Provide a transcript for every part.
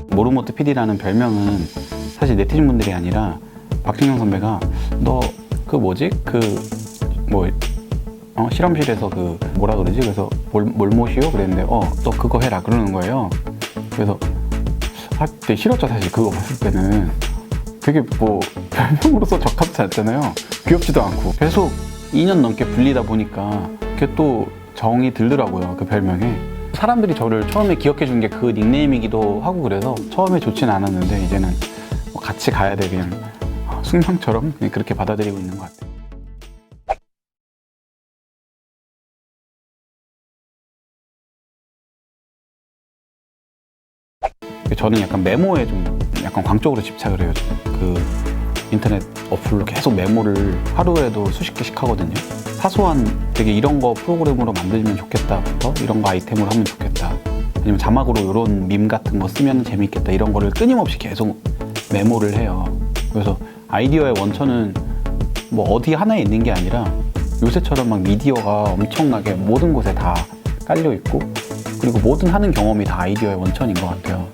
모르모트 PD라는 별명은 사실 네티즌 분들이 아니라 박진영 선배가 너 그 뭐지? 실험실에서 뭐라 그러지? 그래서 뭘 모시오? 그랬는데 너 그거 해라 그러는 거예요. 그래서 되게 싫었죠. 사실 그거 봤을 때는 되게 별명으로서 적합지 않잖아요. 귀엽지도 않고 계속 2년 넘게 불리다 보니까 그게 또 정이 들더라고요. 그 별명에 사람들이 저를 처음에 기억해 준 게 그 닉네임이기도 하고 그래서 처음에 좋진 않았는데 이제는 같이 가야 돼 그냥 숙명처럼 그냥 그렇게 받아들이고 있는 것 같아요. 저는 약간 메모에 좀 약간 광적으로 집착을 해요. 그 인터넷 어플로 계속 메모를 하루에도 수십 개씩 하거든요. 사소한 되게 이런 거 프로그램으로 만들면 좋겠다부터 이런 거 아이템으로 하면 좋겠다. 아니면 자막으로 이런 밈 같은 거 쓰면 재밌겠다. 이런 거를 끊임없이 계속 메모를 해요. 그래서 아이디어의 원천은 어디 하나에 있는 게 아니라 요새처럼 막 미디어가 엄청나게 모든 곳에 다 깔려 있고 그리고 모든 하는 경험이 다 아이디어의 원천인 것 같아요.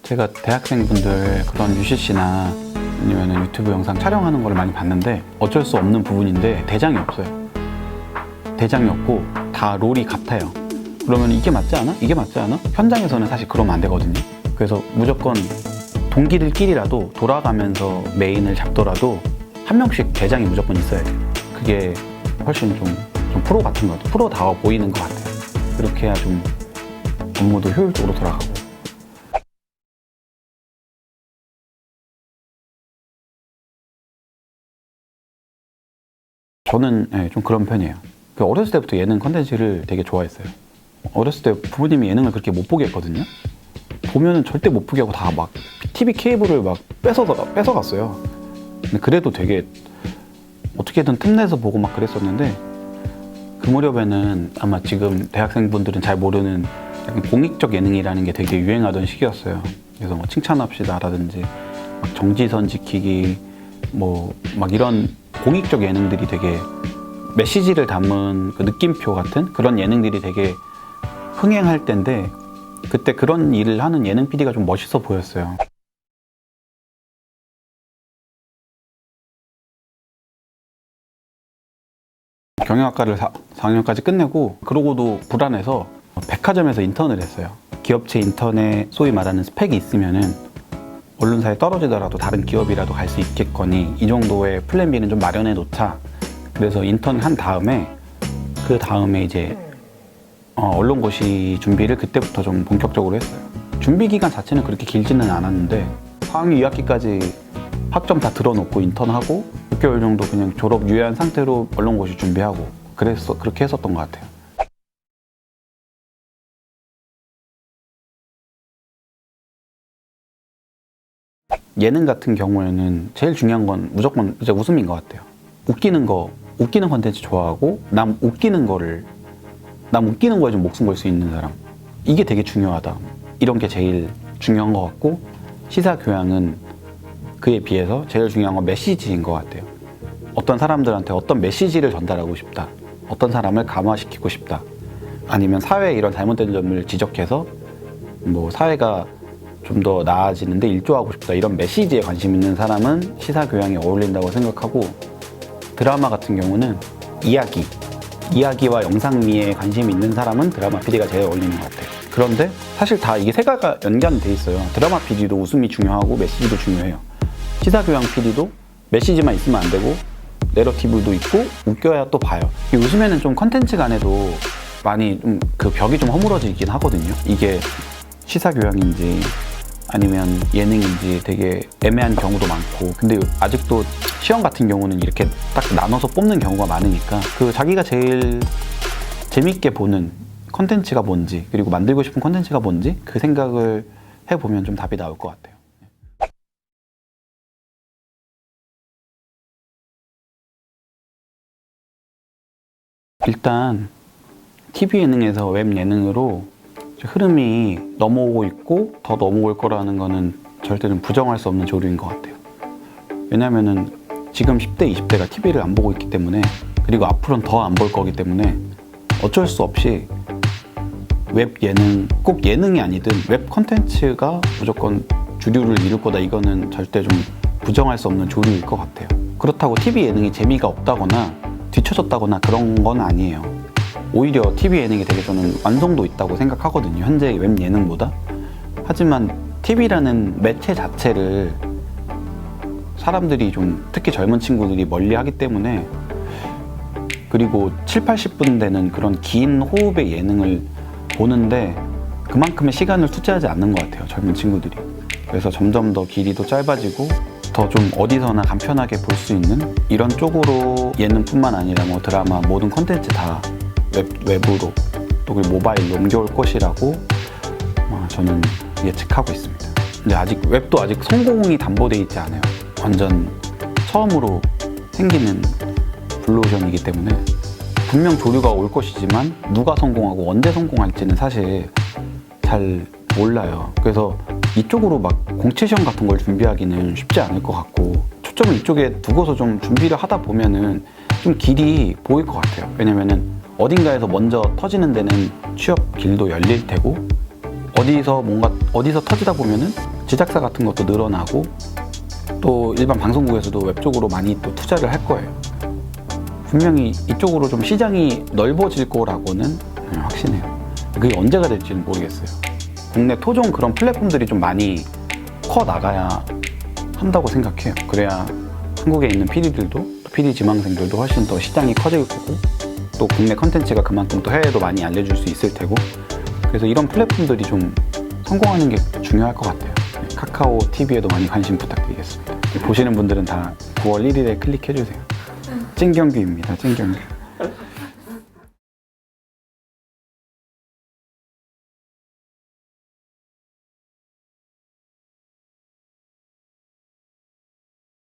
제가 대학생분들 그런 UCC나 아니면 유튜브 영상 촬영하는 걸 많이 봤는데 어쩔 수 없는 부분인데 대장이 없어요. 대장이 없고 다 롤이 같아요. 그러면 이게 맞지 않아? 이게 맞지 않아? 현장에서는 사실 그러면 안 되거든요. 그래서 무조건 동기들끼리라도 돌아가면서 메인을 잡더라도 한 명씩 대장이 무조건 있어야 돼요. 그게 훨씬 좀 프로 같은 것 같아요. 프로다워 보이는 것 같아요. 그렇게 해야 좀 업무도 효율적으로 돌아가고. 저는 좀 그런 편이에요. 어렸을 때부터 예능 컨텐츠를 되게 좋아했어요. 어렸을 때 부모님이 예능을 그렇게 못 보게 했거든요. 보면은 절대 못 보게 하고 다 막 TV 케이블을 막 뺏어갔어요. 근데 그래도 되게 어떻게든 틈내서 보고 막 그랬었는데 그 무렵에는 아마 지금 대학생분들은 잘 모르는 약간 공익적 예능이라는 게 되게 유행하던 시기였어요. 그래서 칭찬합시다라든지 막 정지선 지키기 막 이런 공익적 예능들이 되게 메시지를 담은 그 느낌표 같은 그런 예능들이 되게 흥행할 때인데 그때 그런 일을 하는 예능 PD가 좀 멋있어 보였어요. 경영학과를 4학년까지 끝내고 그러고도 불안해서 백화점에서 인턴을 했어요. 기업체 인턴에 소위 말하는 스펙이 있으면은 언론사에 떨어지더라도 다른 기업이라도 갈 수 있겠거니 이 정도의 플랜 B는 좀 마련해 놓자. 그래서 인턴 한 다음에 그 다음에 이제 언론고시 준비를 그때부터 좀 본격적으로 했어요. 준비 기간 자체는 그렇게 길지는 않았는데 4학년 2학기까지 학점 다 들어놓고 인턴하고 6개월 정도 그냥 졸업 유예한 상태로 언론고시 준비하고 그렇게 했었던 것 같아요. 예능 같은 경우에는 제일 중요한 건 무조건 이제 웃음인 것 같아요. 웃기는 컨텐츠 좋아하고 남 웃기는 거에 좀 목숨 걸 수 있는 사람. 이게 되게 중요하다. 이런 게 제일 중요한 것 같고 시사 교양은 그에 비해서 제일 중요한 건 메시지인 것 같아요. 어떤 사람들한테 어떤 메시지를 전달하고 싶다. 어떤 사람을 감화시키고 싶다. 아니면 사회에 이런 잘못된 점을 지적해서 사회가 좀 더 나아지는데 일조하고 싶다. 이런 메시지에 관심 있는 사람은 시사 교양에 어울린다고 생각하고 드라마 같은 경우는 이야기와 영상미에 관심이 있는 사람은 드라마 PD가 제일 어울리는 것 같아요. 그런데 사실 다 이게 세 가지가 연관돼 있어요. 드라마 PD도 웃음이 중요하고 메시지도 중요해요. 시사교양 PD도 메시지만 있으면 안 되고 내러티브도 있고 웃겨야 또 봐요. 요즘에는 좀 컨텐츠 간에도 많이 좀 그 벽이 좀 허물어지긴 하거든요. 이게 시사교양인지 아니면 예능인지 되게 애매한 경우도 많고 근데 아직도 시험 같은 경우는 이렇게 딱 나눠서 뽑는 경우가 많으니까 자기가 제일 재밌게 보는 컨텐츠가 뭔지 그리고 만들고 싶은 컨텐츠가 뭔지 그 생각을 해보면 좀 답이 나올 것 같아요. 일단 TV 예능에서 웹 예능으로 흐름이 넘어오고 있고 더 넘어올 거라는 거는 절대로 부정할 수 없는 조류인 것 같아요. 왜냐면은 지금 10대, 20대가 TV를 안 보고 있기 때문에 그리고 앞으로는 더 안 볼 거기 때문에 어쩔 수 없이 웹 예능, 꼭 예능이 아니든 웹 콘텐츠가 무조건 주류를 이룰 거다, 이거는 절대 좀 부정할 수 없는 조류일 것 같아요. 그렇다고 TV 예능이 재미가 없다거나 뒤처졌다거나 그런 건 아니에요. 오히려 TV 예능이 되게 저는 완성도 있다고 생각하거든요, 현재 웹 예능보다. 하지만 TV라는 매체 자체를 사람들이 좀, 특히 젊은 친구들이 멀리하기 때문에, 그리고 7, 80분 되는 그런 긴 호흡의 예능을 보는데 그만큼의 시간을 투자하지 않는 것 같아요, 젊은 친구들이. 그래서 점점 더 길이도 짧아지고 더 좀 어디서나 간편하게 볼 수 있는 이런 쪽으로 예능뿐만 아니라 뭐 드라마, 모든 콘텐츠 다 웹으로 또 그리고 모바일로 옮겨올 것이라고 저는 예측하고 있습니다. 근데 아직 웹도 아직 성공이 담보되어 있지 않아요. 완전 처음으로 생기는 블루오션이기 때문에 분명 조류가 올 것이지만 누가 성공하고 언제 성공할지는 사실 잘 몰라요. 그래서 이쪽으로 막 공채 시험 같은 걸 준비하기는 쉽지 않을 것 같고, 초점을 이쪽에 두고서 좀 준비를 하다 보면은 좀 길이 보일 것 같아요. 왜냐면은 어딘가에서 먼저 터지는 데는 취업 길도 열릴 테고, 어디서 터지다 보면은 제작사 같은 것도 늘어나고, 또 일반 방송국에서도 웹 쪽으로 많이 또 투자를 할 거예요. 분명히 이쪽으로 좀 시장이 넓어질 거라고는 확신해요. 그게 언제가 될지는 모르겠어요. 국내 토종 그런 플랫폼들이 좀 많이 커 나가야 한다고 생각해요. 그래야 한국에 있는 PD들도, PD 지망생들도 훨씬 더 시장이 커질 거고, 또 국내 컨텐츠가 그만큼 또 해외에도 많이 알려줄 수 있을 테고, 그래서 이런 플랫폼들이 좀 성공하는 게 중요할 것 같아요. 카카오 TV에도 많이 관심 부탁드리겠습니다. 보시는 분들은 다 9월 1일에 클릭해주세요. 찐경규입니다. 찐경규.